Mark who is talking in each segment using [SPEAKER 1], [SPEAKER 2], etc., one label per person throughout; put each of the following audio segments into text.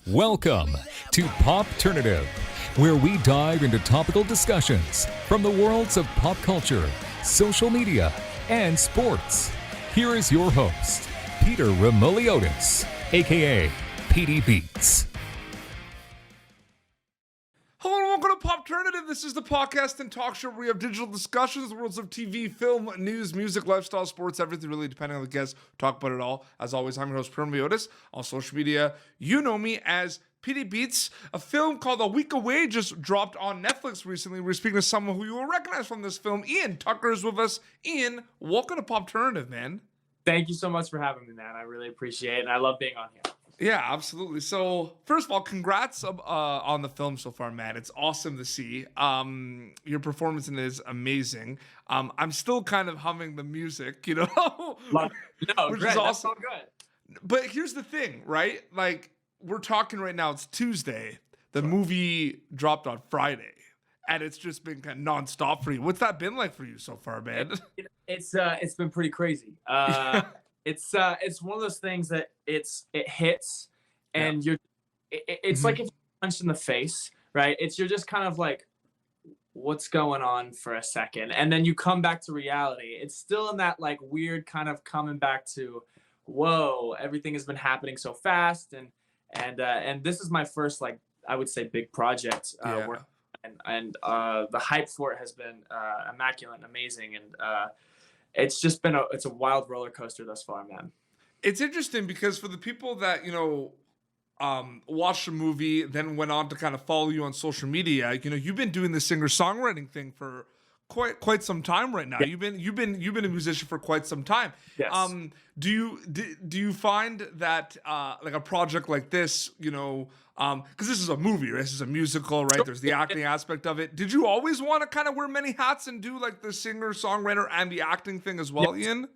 [SPEAKER 1] Welcome to Popternative, where we dive into topical discussions from the worlds of pop culture, social media, and sports. Here is your host, Peter Remoliotis, aka PD Beats.
[SPEAKER 2] Hello and welcome to Popternative. This is the podcast and talk show where we have digital discussions, the worlds of TV, film, news, music, lifestyle, sports, everything really depending on the guest. Talk about it all. As always, I'm your host, Peter Remoliotis. On social media, you know me as PD Beats. A film called A Week Away just dropped on Netflix recently. We're speaking to someone who you will recognize from this film. Iain Tucker is with us. Iain, welcome to Popternative, man.
[SPEAKER 3] Thank you so much for having me, man. I really appreciate it, and I love being on here.
[SPEAKER 2] Yeah, absolutely. So, first of all, congrats on the film so far, man. It's awesome to see. Your performance in it is amazing. I'm still kind of humming the music, you know,
[SPEAKER 3] which is awesome. That's so good.
[SPEAKER 2] But here's the thing, right? Like, we're talking right now, it's Tuesday. The movie dropped on Friday, and it's just been kind of nonstop for you. What's that been like for you so far, man?
[SPEAKER 3] It's been pretty crazy. It's one of those things that it hits, and it's like if you're punched in the face, right? You're just kind of like, what's going on for a second, and then you come back to reality. It's still in that like weird kind of coming back to, whoa, everything has been happening so fast, and this is my first, like, I would say, big project work, and the hype for it has been immaculate and amazing, and it's just been a wild roller coaster thus far, man.
[SPEAKER 2] It's interesting because for the people that, you know, watched the movie, then went on to kind of follow you on social media, you know, you've been doing the singer-songwriting thing for quite some time right now. Yeah. You've been a musician for quite some time.
[SPEAKER 3] Yes.
[SPEAKER 2] Do you find that like a project like this, you know, because this is a movie, right? This is a musical, right? There's the acting aspect of it. Did you always want to kind of wear many hats and do like the singer, songwriter, and the acting thing as well, Iain?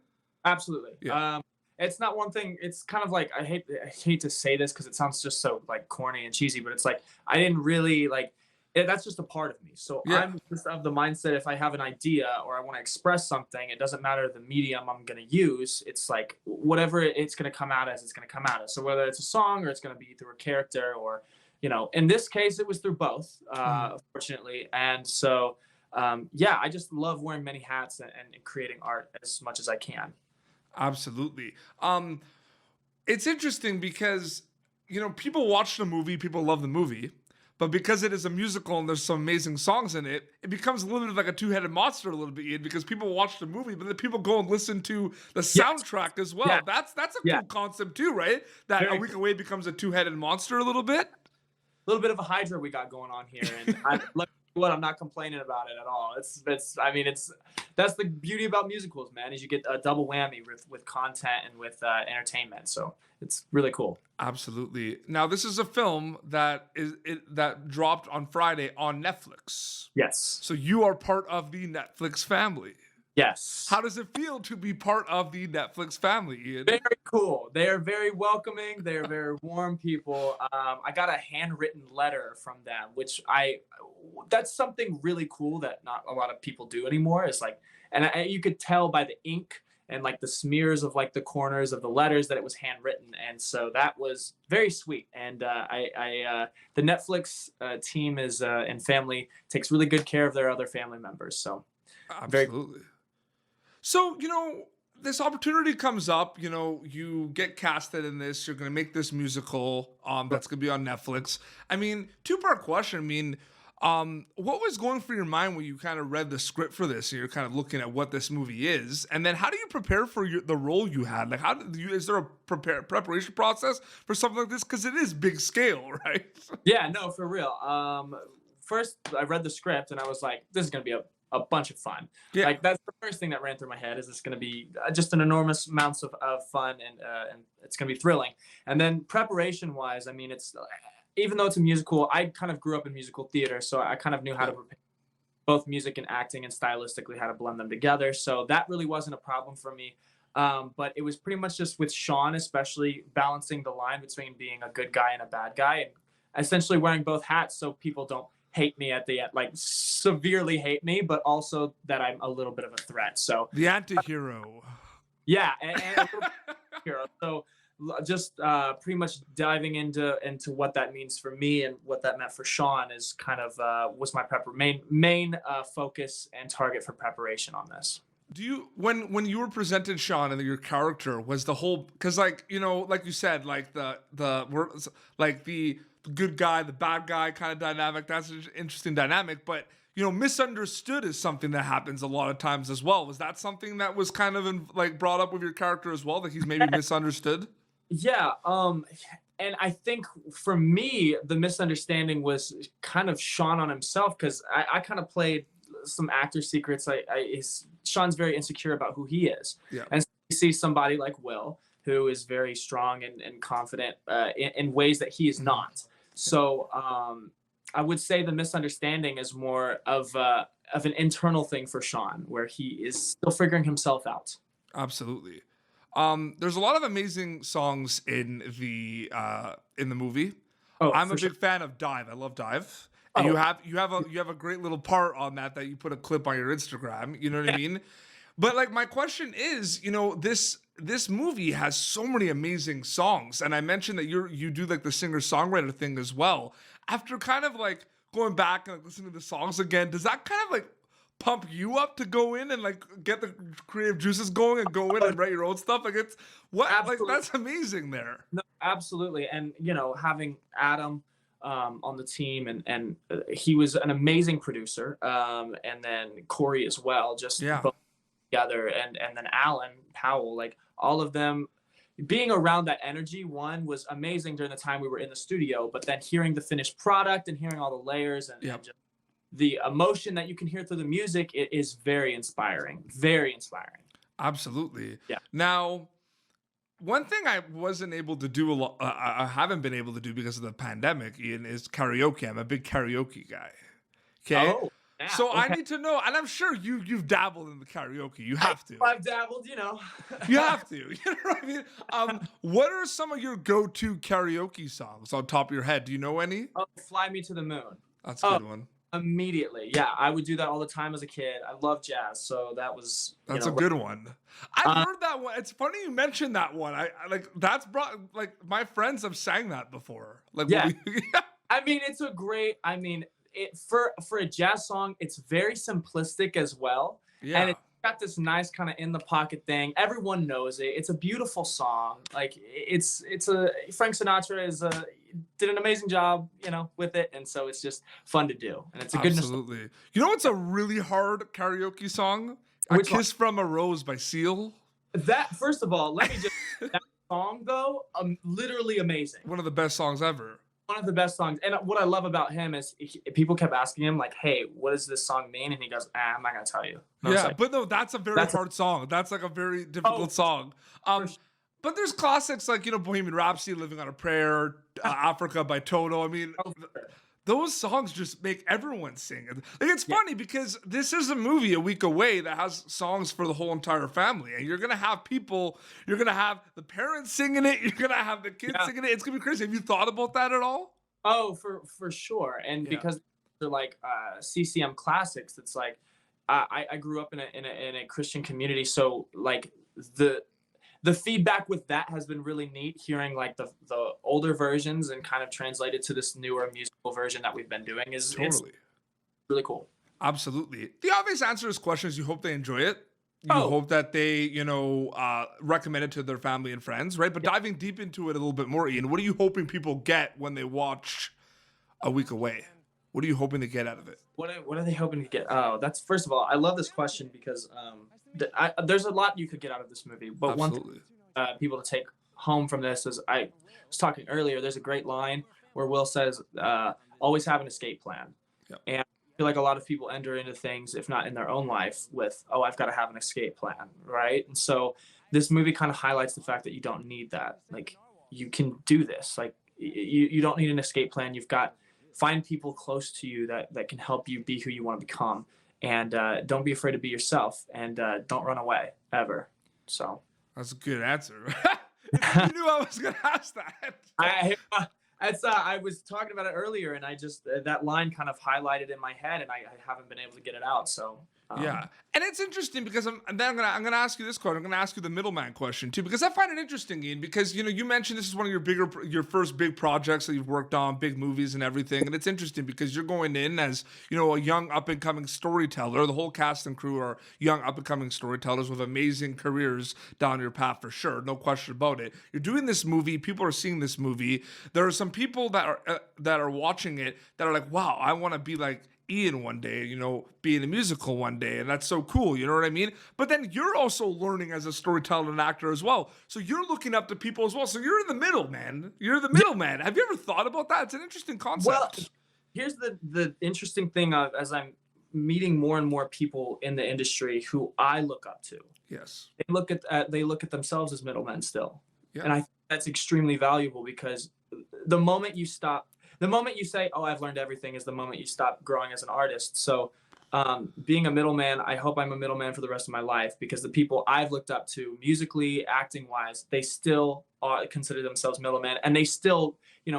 [SPEAKER 3] Absolutely.
[SPEAKER 2] Yeah.
[SPEAKER 3] It's not one thing. It's kind of like, I hate to say this because it sounds just so like corny and cheesy, but it's like I didn't really like. That's just a part of me. So I'm just of the mindset, if I have an idea or I want to express something, it doesn't matter the medium I'm going to use. It's like whatever it's going to come out as, it's going to come out as. So whether it's a song or it's going to be through a character or, you know, in this case, it was through both, fortunately. And so, I just love wearing many hats and creating art as much as I can.
[SPEAKER 2] Absolutely. It's interesting because, you know, people watch the movie, people love the movie. But because it is a musical and there's some amazing songs in it, it becomes a little bit like a two-headed monster a little bit, Iain, because people watch the movie, but then people go and listen to the soundtrack as well. Yeah. That's a cool concept too, right? That Very A Week Away becomes a two-headed monster a little bit.
[SPEAKER 3] A little bit of a Hydra we got going on here, and I'm not complaining about it at all. That's the beauty about musicals, man, is you get a double whammy with content and with entertainment. So it's really cool.
[SPEAKER 2] Absolutely. Now, this is a film that dropped on Friday on Netflix.
[SPEAKER 3] Yes.
[SPEAKER 2] So you are part of the Netflix family.
[SPEAKER 3] Yes.
[SPEAKER 2] How does it feel to be part of the Netflix family, Iain?
[SPEAKER 3] Very cool. They are very welcoming. They are very warm people. I got a handwritten letter from them, which that's something really cool that not a lot of people do anymore. It's like, and you could tell by the ink and like the smears of like the corners of the letters that it was handwritten. And so that was very sweet. And the Netflix team is and family takes really good care of their other family members. So
[SPEAKER 2] absolutely. So, you know, this opportunity comes up, you know, you get casted in this, you're going to make this musical that's going to be on Netflix. I mean, two-part question. I mean, what was going through your mind when you kind of read the script for this and you're kind of looking at what this movie is? And then how do you prepare for the role you had? Like, is there a preparation process for something like this? Because it is big scale, right?
[SPEAKER 3] Yeah, no, for real. First, I read the script and I was like, this is going to be a bunch of fun. Yeah. Like, that's the first thing that ran through my head, is it's going to be just an enormous amounts of fun, and it's going to be thrilling. And then preparation wise, I mean, it's, even though it's a musical, I kind of grew up in musical theater, so I kind of knew how to prepare both music and acting, and stylistically how to blend them together. So that really wasn't a problem for me. But it was pretty much just with Sean, especially balancing the line between being a good guy and a bad guy, and essentially wearing both hats so people don't hate me at the end, like severely hate me, but also that I'm a little bit of a threat. So
[SPEAKER 2] the anti-hero.
[SPEAKER 3] Yeah, and a little hero. So just pretty much diving into what that means for me and what that meant for Sean is kind of was my main focus and target for preparation on this.
[SPEAKER 2] Do you when you were presented Sean and your character was the whole, because like like you said, like the good guy, the bad guy kind of dynamic, that's an interesting dynamic, but misunderstood is something that happens a lot of times as well. Was that something that was kind of like brought up with your character as well, that he's maybe misunderstood?
[SPEAKER 3] Yeah, and I think for me the misunderstanding was kind of Sean on himself, because I kind of played some actor secrets. Sean's very insecure about who he is, and so you see somebody like Will who is very strong and confident in ways that he is not. So I would say the misunderstanding is more of an internal thing for Sean, where he is still figuring himself out.
[SPEAKER 2] Absolutely. There's a lot of amazing songs in the movie. I'm a big fan of Dive. I love Dive. And you have a great little part on that you put a clip on your Instagram. You know what I mean? But like my question is, this movie has so many amazing songs, and I mentioned that you do like the singer-songwriter thing as well. After kind of like going back and like listening to the songs again, does that kind of like pump you up to go in and like get the creative juices going and go in and write your own stuff? Like it's like that's amazing there.
[SPEAKER 3] No, absolutely. And having Adam on the team, and he was an amazing producer, and then Corey as well, just both together, and then Alan Powell, like all of them being around that energy was amazing during the time we were in the studio, but then hearing the finished product and hearing all the layers and just the emotion that you can hear through the music, it is very inspiring.
[SPEAKER 2] Absolutely.
[SPEAKER 3] Yeah.
[SPEAKER 2] Now, one thing I wasn't able to do I haven't been able to do because of the pandemic, Ian, is karaoke. I'm a big karaoke guy. Okay.
[SPEAKER 3] Oh, yeah,
[SPEAKER 2] so I need to know, and I'm sure you've dabbled in the karaoke. You have to.
[SPEAKER 3] I've dabbled,
[SPEAKER 2] You have to. You know what I mean? What are some of your go-to karaoke songs on top of your head? Do you know any?
[SPEAKER 3] Oh, Fly Me to the Moon.
[SPEAKER 2] That's a good one.
[SPEAKER 3] Immediately. Yeah, I would do that all the time as a kid. I love jazz, so that's
[SPEAKER 2] a good one. I've heard that one. It's funny you mentioned that one. I like that's brought, like, my friends have sang that before. Like,
[SPEAKER 3] yeah. I mean, it's a great, for a jazz song, it's very simplistic as well.
[SPEAKER 2] Yeah.
[SPEAKER 3] And it's got this nice kind of in the pocket thing. Everyone knows it. It's a beautiful song. Like Frank Sinatra did an amazing job, with it. And so it's just fun to do. And it's a good
[SPEAKER 2] Absolutely. You know what's a really hard karaoke song? A Kiss from a Rose by Seal.
[SPEAKER 3] That, first of all, let me just, that song though, literally amazing.
[SPEAKER 2] One of the best songs ever.
[SPEAKER 3] One of the best songs. And what I love about him is people kept asking him like, hey, what does this song mean? And he goes, I'm not going to tell you.
[SPEAKER 2] But no, that's a very hard song. That's like a very difficult song. But there's classics like, Bohemian Rhapsody, Living on a Prayer, Africa by Toto. I mean, those songs just make everyone sing. Like, it's funny because this is a movie a week away that has songs for the whole entire family. And you're going to have the parents singing it. You're going to have the kids singing it. It's going to be crazy. Have you thought about that at all?
[SPEAKER 3] Oh, for sure. And because they're like CCM classics, it's like, I grew up in a Christian community. So like the feedback with that has been really neat, hearing like the older versions and kind of translated to this newer musical version that we've been doing it's really cool.
[SPEAKER 2] Absolutely. The obvious answer to this question is you hope they enjoy it. You hope that they, recommend it to their family and friends, right? But diving deep into it a little bit more, Ian, what are you hoping people get when they watch A Week Away? What are you hoping to get out of it?
[SPEAKER 3] What are they hoping to get? Oh, that's, first of all, I love this question because there's a lot you could get out of this movie. But
[SPEAKER 2] Absolutely.
[SPEAKER 3] one thing people to take home from this is, I was talking earlier, there's a great line where Will says, always have an escape plan.
[SPEAKER 2] Yep.
[SPEAKER 3] And I feel like a lot of people enter into things, if not in their own life, with, I've got to have an escape plan, right? And so this movie kind of highlights the fact that you don't need that. Like, you can do this. Like, you don't need an escape plan. You've got, find people close to you that can help you be who you want to become. And don't be afraid to be yourself, and don't run away ever. So
[SPEAKER 2] that's a good answer. You knew I was going to ask that.
[SPEAKER 3] I was talking about it earlier, and I just that line kind of highlighted in my head, and I haven't been able to get it out. So
[SPEAKER 2] Yeah, and it's interesting because I'm gonna ask you this question. I'm gonna ask you the middleman question too, because I find it interesting, Ian. Because you mentioned this is one of your first big projects that you've worked on, big movies and everything, and it's interesting because you're going in as a young up and coming storyteller. The whole cast and crew are young up and coming storytellers with amazing careers down your path for sure, no question about it. You're doing this movie, people are seeing this movie. There are some people that are watching it that are like, wow, I want to be like Ian one day, be in a musical one day, and that's so cool, you know what I mean? But then you're also learning as a storyteller and actor as well. So you're looking up to people as well. So you're in the middle, man. You're the middleman. Have you ever thought about that? It's an interesting concept.
[SPEAKER 3] Well, here's the interesting thing as I'm meeting more and more people in the industry who I look up to.
[SPEAKER 2] Yes.
[SPEAKER 3] They look at themselves as middlemen still.
[SPEAKER 2] Yeah.
[SPEAKER 3] And I think that's extremely valuable because the moment you say, oh, I've learned everything, is the moment you stop growing as an artist. So being a middleman, I hope I'm a middleman for the rest of my life, because the people I've looked up to musically, acting wise, they still consider themselves middlemen, and they still,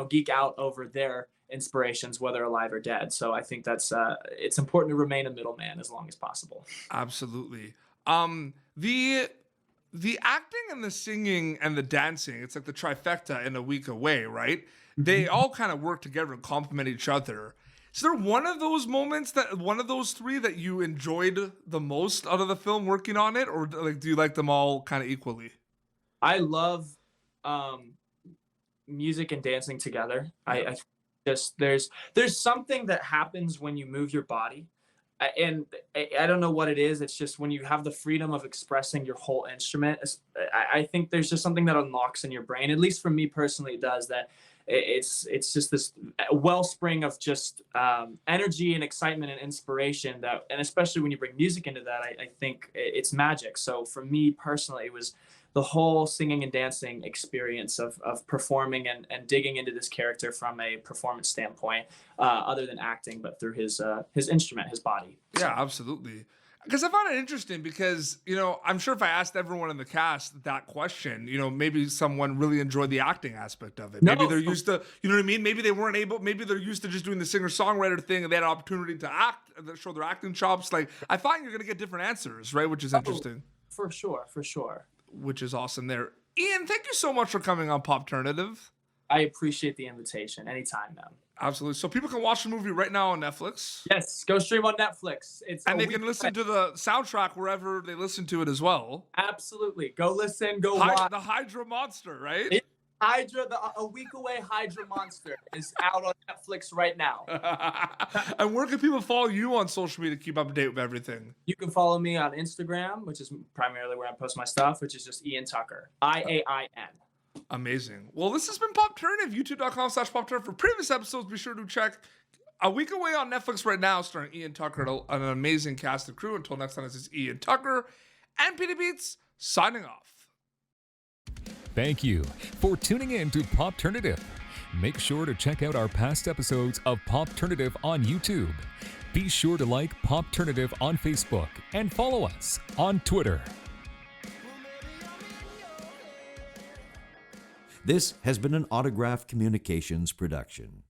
[SPEAKER 3] geek out over their inspirations, whether alive or dead. So I think that's it's important to remain a middleman as long as possible.
[SPEAKER 2] Absolutely. The acting and the singing and the dancing, it's like the trifecta in a week away, right? They all kind of work together and complement each other. Is there one of those three that you enjoyed the most out of the film working on it, or like do you like them all kind of equally?
[SPEAKER 3] I love music and dancing together. I just there's something that happens when you move your body. And I don't know what it is. It's just when you have the freedom of expressing your whole instrument, I think there's just something that unlocks in your brain. At least for me personally, it does. That it's just this wellspring of just energy and excitement and inspiration. And especially when you bring music into that, I think it's magic. So for me personally, it was the whole singing and dancing experience of performing and digging into this character from a performance standpoint, other than acting, but through his instrument, his body.
[SPEAKER 2] Yeah, absolutely. Because I found it interesting because, I'm sure if I asked everyone in the cast that question, maybe someone really enjoyed the acting aspect of it. Maybe they're used to, you know what I mean? Maybe they weren't able, maybe they're used to just doing the singer-songwriter thing and they had an opportunity to act, show their acting chops. Like, I find you're going to get different answers, right? Which is interesting.
[SPEAKER 3] For sure.
[SPEAKER 2] Which is awesome there. Ian, thank you so much for coming on Popternative.
[SPEAKER 3] I appreciate the invitation. Anytime, man.
[SPEAKER 2] Absolutely. So people can watch the movie right now on Netflix.
[SPEAKER 3] Yes, go stream on Netflix.
[SPEAKER 2] And they can listen to the soundtrack wherever they listen to it as well.
[SPEAKER 3] Absolutely. Go listen, watch.
[SPEAKER 2] The Hydra Monster, right?
[SPEAKER 3] A week away Hydra Monster is out on Netflix right now.
[SPEAKER 2] And where can people follow you on social media to keep up to date with everything?
[SPEAKER 3] You can follow me on Instagram, which is primarily where I post my stuff, which is just Iain Tucker, IAIN.
[SPEAKER 2] Amazing. Well, this has been Popternative, youtube.com/Popternative. For previous episodes, be sure to check A Week Away on Netflix right now, starring Iain Tucker and an amazing cast and crew. Until next time, this is Iain Tucker and Petey Beats signing off.
[SPEAKER 1] Thank you for tuning in to Popternative. Make sure to check out our past episodes of Popternative on YouTube. Be sure to like Popternative on Facebook and follow us on Twitter.
[SPEAKER 4] This has been an Autograph Communications production.